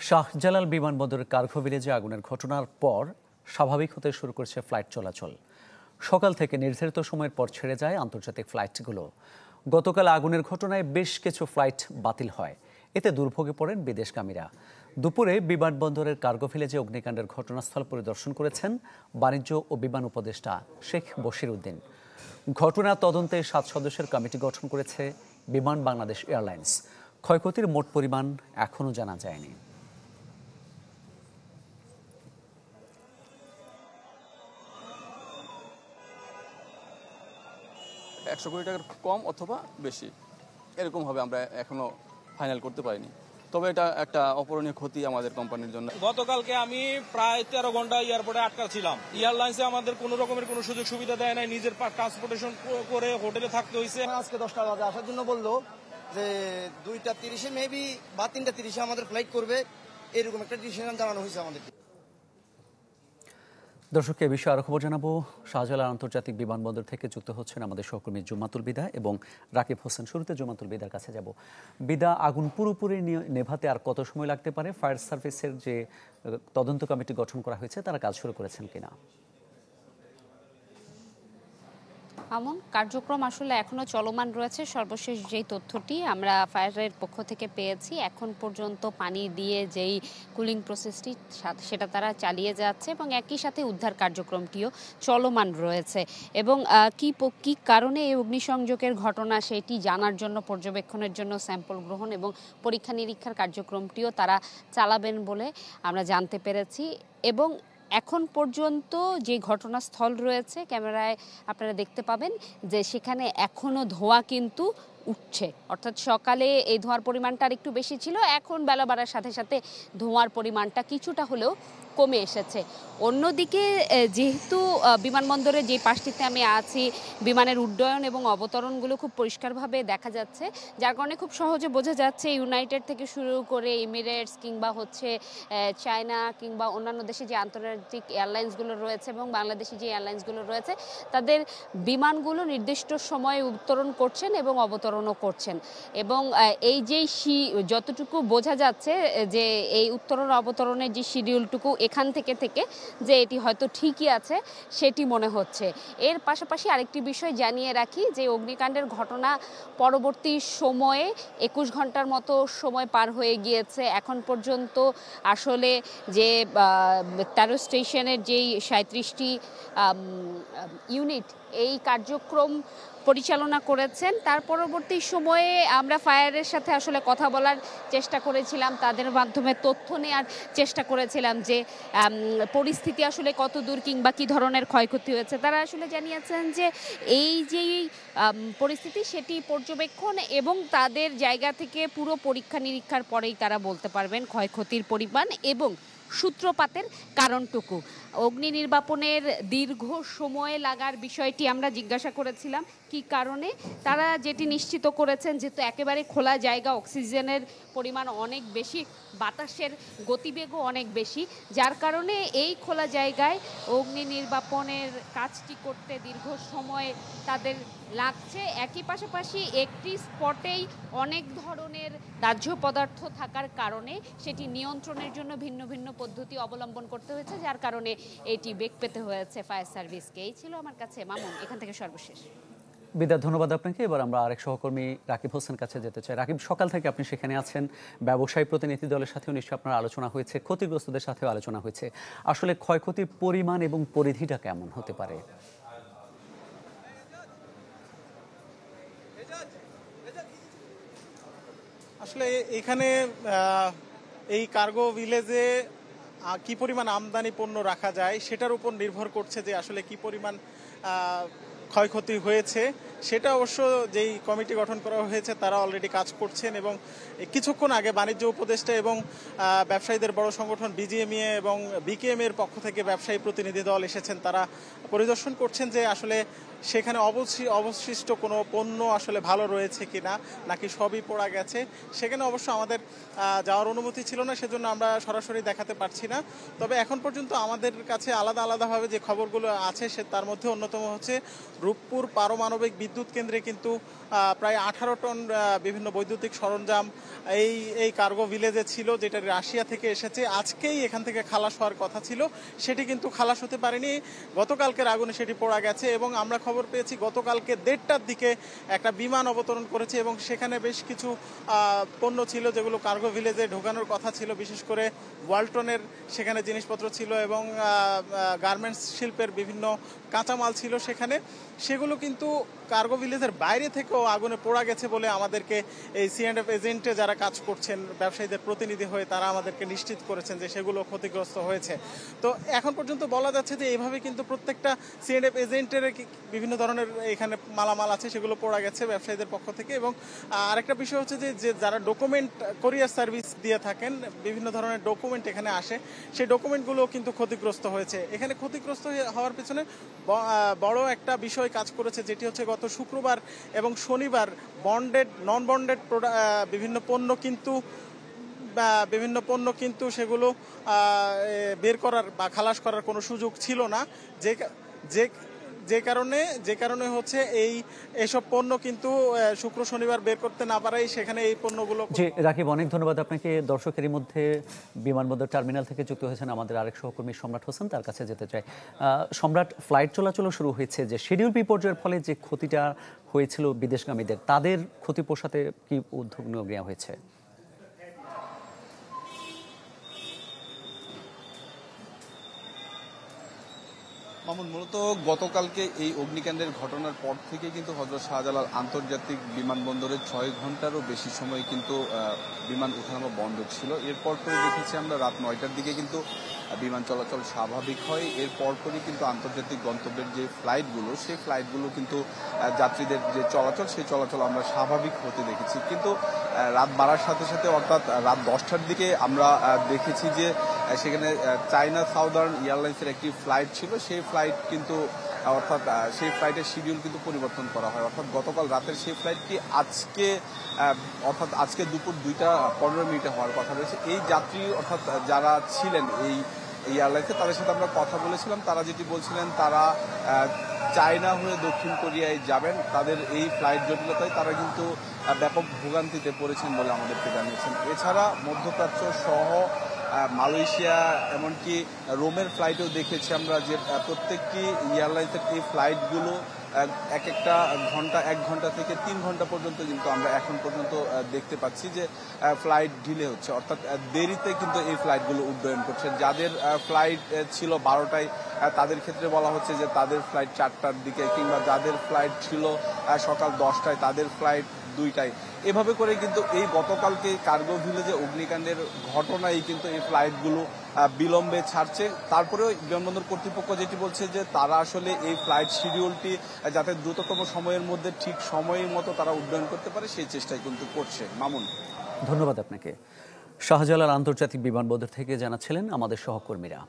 শাহজালাল বিমানবন্দরের কার্গো ভিলেজে আগুনের ঘটনার পর স্বাভাবিক হতে শুরু করেছে ফ্লাইট চলাচল। সকাল থেকে নির্ধারিত সময়ের পর ছেড়ে যায় আন্তর্জাতিক ফ্লাইটগুলো। গতকাল আগুনের ঘটনায় বেশ কিছু ফ্লাইট বাতিল হয়, এতে দুর্ভোগে পড়েন বিদেশগামীরা। দুপুরে বিমানবন্দরের কার্গো ভিলেজে অগ্নিকাণ্ডের ঘটনাস্থল পরিদর্শন করেছেন বাণিজ্য ও বিমান উপদেষ্টা শেখ বশির উদ্দিন। ঘটনা তদন্তে 7 সদস্যের কমিটি গঠন করেছে বিমান বাংলাদেশ এয়ারলাইন্স। ক্ষয়ক্ষতির মোট পরিমাণ এখনও জানা যায়নি। 100 কোটি টাকার কম অথবা বেশি, এরকম হবে আমরা এখনো ফাইনাল করতে পারিনি। তবে এটা একটা অপূরণীয় ক্ষতি আমাদের কোম্পানির জন্য। গতকালকে আমি প্রায় 13 ঘন্টা এয়ারপোর্টে আটকা ছিলাম। এয়ারলাইন্সে আমাদের কোনো রকমের কোনো সুযোগ সুবিধা দেয় নাই, নিজের ট্রান্সপোর্টেশন করে হোটেলে থাকতে হয়েছে। আজকে 10টা বাজে আসার জন্য বললো যে 2টা 30-এ মেবি বা 3টা 30-এ আমাদের ফ্লাইট করবে, এরকম একটা ডিসিশন জানানো হয়েছে আমাদেরকে। দর্শককে এ বিষয়ে আরো খবর জানাবো। শাহজালাল আন্তর্জাতিক বিমানবন্দর থেকে যুক্ত হচ্ছেন আমাদের সহকর্মী জুমাতুল বিদা এবং রাকিব হোসেন। শুরুতে জুমাতুল বিদার কাছে যাব। বিদা, আগুন পুরোপুরি নেভাতে আর কত সময় লাগতে পারে? ফায়ার সার্ভিসের যে তদন্ত কমিটি গঠন করা হয়েছে তারা কাজ শুরু করেছেন কিনা? এমন কার্যক্রম আসলে এখনো চলমান রয়েছে। সর্বশেষ যেই তথ্যটি আমরা ফায়ারের পক্ষ থেকে পেয়েছি, এখন পর্যন্ত পানি দিয়ে যেই কুলিং প্রসেসটি সেটা তারা চালিয়ে যাচ্ছে এবং একই সাথে উদ্ধার কার্যক্রমটিও চলমান রয়েছে। এবং কি কারণে এই অগ্নিসংযোগের ঘটনা সেটি জানার জন্য পর্যবেক্ষণের জন্য স্যাম্পল গ্রহণ এবং পরীক্ষা নিরীক্ষার কার্যক্রমটিও তারা চালাবেন বলে আমরা জানতে পেরেছি। এবং এখন পর্যন্ত যে ঘটনাস্থল রয়েছে, ক্যামেরায় আপনারা দেখতে পাবেন যে সেখানে এখনো ধোঁয়া কিন্তু উঠছে। অর্থাৎ সকালে এই ধোঁয়ার পরিমাণটা আর একটু বেশি ছিল, এখন বেলা বাড়ার সাথে সাথে ধোঁয়ার পরিমাণটা কিছুটা হলেও কমে এসেছে। অন্যদিকে যেহেতু বিমানবন্দরে যে পাশটিতে আমি আছি, বিমানের উড্ডয়ন এবং অবতরণগুলো খুব পরিষ্কারভাবে দেখা যাচ্ছে, যার কারণে খুব সহজে বোঝা যাচ্ছে ইউনাইটেড থেকে শুরু করে এমিরেটস কিংবা হচ্ছে চায়না কিংবা অন্যান্য দেশে যে আন্তর্জাতিক এয়ারলাইন্সগুলো রয়েছে এবং বাংলাদেশি যে এয়ারলাইন্সগুলো রয়েছে, তাদের বিমানগুলো নির্দিষ্ট সময়ে উত্তরণ করছেন এবং অবতরণও করছেন। এবং এই যে যতটুকু বোঝা যাচ্ছে যে এই উত্তরণ অবতরণের যে শিডিউলটুকু এখান থেকে যে এটি হয়তো ঠিকই আছে সেটি মনে হচ্ছে। এর পাশাপাশি আরেকটি বিষয় জানিয়ে রাখি যে অগ্নিকাণ্ডের ঘটনা পরবর্তী সময়ে 21 ঘন্টার মতো সময় পার হয়ে গিয়েছে। এখন পর্যন্ত আসলে যে 13 স্টেশনের যেই 37টি ইউনিট এই কার্যক্রম পরিচালনা করেছেন, তার পরবর্তী সময়ে আমরা ফায়ারের সাথে আসলে কথা বলার চেষ্টা করেছিলাম, তাদের মাধ্যমে তথ্য নেওয়ার চেষ্টা করেছিলাম যে পরিস্থিতি আসলে কত দূর কিংবা কী ধরনের ক্ষয়ক্ষতি হয়েছে। তারা আসলে জানিয়েছেন যে এই যেই পরিস্থিতি সেটি পর্যবেক্ষণ এবং তাদের জায়গা থেকে পুরো পরীক্ষা নিরীক্ষার পরেই তারা বলতে পারবেন ক্ষয়ক্ষতির পরিমাণ এবং সূত্রপাতের কারণটুকু। অগ্নি নির্বাপনের দীর্ঘ সময় লাগার বিষয়টি আমরা জিজ্ঞাসা করেছিলাম কি কারণে। তারা যেটি নিশ্চিত করেছেন, যেহেতু একেবারে খোলা জায়গা, অক্সিজেনের পরিমাণ অনেক বেশি, বাতাসের গতিবেগও অনেক বেশি, যার কারণে এই খোলা জায়গায় অগ্নি নির্বাপনের কাজটি করতে দীর্ঘ সময় তাদের লাগছে। একই পাশাপাশি একটি স্পটেই অনেক ধরনের দাহ্য পদার্থ থাকার কারণে সেটি নিয়ন্ত্রণের জন্য ভিন্ন ভিন্ন পদ্ধতি অবলম্বন করতে হয়েছে, যার কারণে এটি বেগ পেতে হয়েছে ফায়ার সার্ভিসকে। এই ছিল আমার কাছে মামুন এখান থেকে সর্বশেষ। বিদা, ধন্যবাদ আপনাকে। এবার আমরা আরেক সহকর্মী রাকিব হোসেন কাছে যেতে চাই। রাকিব, সকাল থেকে আপনি সেখানে আছেন, ব্যবসায়ী প্রতিনিধি দলের সাথেও নিশ্চয়ই আপনার আলোচনা হয়েছে, ক্ষতিগ্রস্তদের সাথেও আলোচনা হয়েছে। আসলে ক্ষয়ক্ষতির পরিমাণ এবং পরিধিটা কেমন হতে পারে? আসলে এখানে এই কার্গো ভিলেজে কি পরিমাণ আমদানি পণ্য রাখা যায় সেটার উপর নির্ভর করছে যে আসলে কি পরিমাণ ক্ষয়ক্ষতি হয়েছে। সেটা অবশ্য যেই কমিটি গঠন করা হয়েছে তারা অলরেডি কাজ করছেন এবং কিছুক্ষণ আগে বাণিজ্য উপদেষ্টা এবং ব্যবসায়ীদের বড় সংগঠন বিজিএমইএ এবং বিকেএম এর পক্ষ থেকে ব্যবসায়ী প্রতিনিধি দল এসেছেন। তারা পরিদর্শন করছেন যে আসলে সেখানে অবশিষ্ট কোনো পণ্য আসলে ভালো রয়েছে কিনা, নাকি সবই পোড়া গেছে, সেখানে অবশ্য আমাদের যাওয়ার অনুমতি ছিল না, সেজন্য আমরা সরাসরি দেখাতে পারছি না। তবে এখন পর্যন্ত আমাদের কাছে আলাদাভাবে যে খবরগুলো আছে তার মধ্যে অন্যতম হচ্ছে রূপপুর পারমাণবিক বিদ্যুৎ কেন্দ্রে কিন্তু প্রায় 18 টন বিভিন্ন বৈদ্যুতিক সরঞ্জাম এই কার্গো ভিলেজে ছিল, যেটা রাশিয়া থেকে এসেছে। আজকেই এখান থেকে খালাস হওয়ার কথা ছিল, সেটি কিন্তু খালাস হতে পারেনি। গতকালকের আগুনে সেটি পোড়া গেছে এবং আমরা খবর পেয়েছি গতকালকে 1:30টার দিকে একটা বিমান অবতরণ করেছে এবং সেখানে বেশ কিছু পণ্য ছিল যেগুলো কার্গো ভিলেজে ঢোকানোর কথা ছিল, বিশেষ করে ওয়ালটনের সেখানে জিনিসপত্র ছিল এবং গার্মেন্টস শিল্পের বিভিন্ন কাঁচামাল ছিল সেখানে। সেগুলো কিন্তু কার্গো ভিলেজের বাইরে থেকেও আগুনে পোড়া গেছে বলে আমাদেরকে এই C&F এজেন্টে যারা কাজ করছেন, ব্যবসায়ীদের প্রতিনিধি হয়ে, তারা আমাদেরকে নিশ্চিত করেছেন যে সেগুলো ক্ষতিগ্রস্ত হয়েছে। তো এখন পর্যন্ত বলা যাচ্ছে যে এইভাবে কিন্তু প্রত্যেকটা C&F এজেন্টের বিভিন্ন ধরনের এখানে মালামাল আছে, সেগুলো পোড়া গেছে ব্যবসায়ীদের পক্ষ থেকে। এবং আরেকটা বিষয় হচ্ছে যে যারা ডকুমেন্ট কোরিয়ার সার্ভিস দিয়ে থাকেন, বিভিন্ন ধরনের ডকুমেন্ট এখানে আসে, সেই ডকুমেন্টগুলো কিন্তু ক্ষতিগ্রস্ত হয়েছে। এখানে ক্ষতিগ্রস্ত হওয়ার পেছনে বড় একটা বিষয় কাজ করেছে, যেটি হচ্ছে গত শুক্রবার এবং শনিবার বন্ডেড নন বন্ডেড বিভিন্ন পণ্য কিন্তু সেগুলো বের করার বা খালাস করার কোনো সুযোগ ছিল না, যে কারণে হচ্ছে এইসব পণ্য কিন্তু শুক্র শনিবার বের করতে না পারাই সেখানে এই পণ্যগুলো। জি রাকিব, অনেক ধন্যবাদ আপনাকে। দর্শকেরই মধ্যে বিমানবন্দর টার্মিনাল থেকে যুক্ত হয়েছেন আমাদের আরেক সহকর্মী সম্রাট হোসেন, তার কাছে যেতে চাই। সম্রাট, ফ্লাইট চলাচলও শুরু হয়েছে, যে শিডিউল বিপর্যয়ের ফলে যে ক্ষতিটা হয়েছিল বিদেশগামীদের, তাদের ক্ষতি পোষাতে কি উদ্যোগ নেওয়া হয়েছে? মামুন, মূলত গতকালকে এই অগ্নিকাণ্ডের ঘটনার পর থেকে কিন্তু হযরত শাহজালাল আন্তর্জাতিক বিমানবন্দরে 6 ঘন্টারও বেশি সময় কিন্তু বিমান ওঠানামা বন্ধ ছিল। এরপর পরে দেখেছি আমরা রাত 9টার দিকে কিন্তু বিমান চলাচল স্বাভাবিক হয়। এর পরপরই কিন্তু আন্তর্জাতিক গন্তব্যের যে ফ্লাইটগুলো, সেই ফ্লাইটগুলো কিন্তু যাত্রীদের যে চলাচল, সেই চলাচল আমরা স্বাভাবিক হতে দেখেছি। কিন্তু রাত বাড়ার সাথে সাথে, অর্থাৎ রাত 10টার দিকে আমরা দেখেছি যে সেখানে চায়না সাউদার্ন এয়ারলাইন্সের একটি ফ্লাইট ছিল, সেই ফ্লাইট কিন্তু সেই ফ্লাইটের শিডিউল কিন্তু পরিবর্তন করা হয়। অর্থাৎ গতকাল রাতের সেই ফ্লাইটটি আজকে দুপুর 2:15 হওয়ার কথা রয়েছে। এই যাত্রী অর্থাৎ যারা ছিলেন এই এয়ারলাইন্সে, তাদের সাথে আমরা কথা বলেছিলাম। তারা যেটি বলছিলেন, তারা চায়না হয়ে দক্ষিণ কোরিয়ায় যাবেন। তাদের এই ফ্লাইট জটিলতায় তারা কিন্তু ব্যাপক ভোগান্তিতে পড়েছেন বলে আমাদেরকে জানিয়েছেন। এছাড়া মধ্যপ্রাচ্য সহ মালয়েশিয়া, এমনকি রোমের ফ্লাইটেও দেখেছি আমরা যে প্রত্যেকটি এয়ারলাইন্সের এই ফ্লাইটগুলো একটা ঘন্টা 1 ঘন্টা থেকে 3 ঘন্টা পর্যন্ত কিন্তু আমরা এখন পর্যন্ত দেখতে পাচ্ছি যে ফ্লাইট ডিলে হচ্ছে, অর্থাৎ দেরিতে কিন্তু এই ফ্লাইটগুলো উড্ডয়ন করছে। যাদের ফ্লাইট ছিল 12টায়, তাদের ক্ষেত্রে বলা হচ্ছে যে তাদের ফ্লাইট 4টার দিকে, কিংবা যাদের ফ্লাইট ছিল সকাল 10টায়, তাদের ফ্লাইট 2টায়। এভাবে করে কিন্তু এই গতকালকে কার্গো ভিলেজে অগ্নিকাণ্ডের ঘটনায় কিন্তু এই ফ্লাইটগুলো বিলম্বে ছাড়ছে। তারপরেও বিমানবন্দর কর্তৃপক্ষ যেটি বলছে যে তারা আসলে এই ফ্লাইট শিডিউলটি যাতে দ্রুততম সময়ের মধ্যে ঠিক সময়ের মতো তারা উড্ডয়ন করতে পারে, সেই চেষ্টাই কিন্তু করছে। মামুন, ধন্যবাদ আপনাকে। শাহজালাল আন্তর্জাতিক বিমানবন্দর থেকে জানাচ্ছিলেন আমাদের সহকর্মীরা।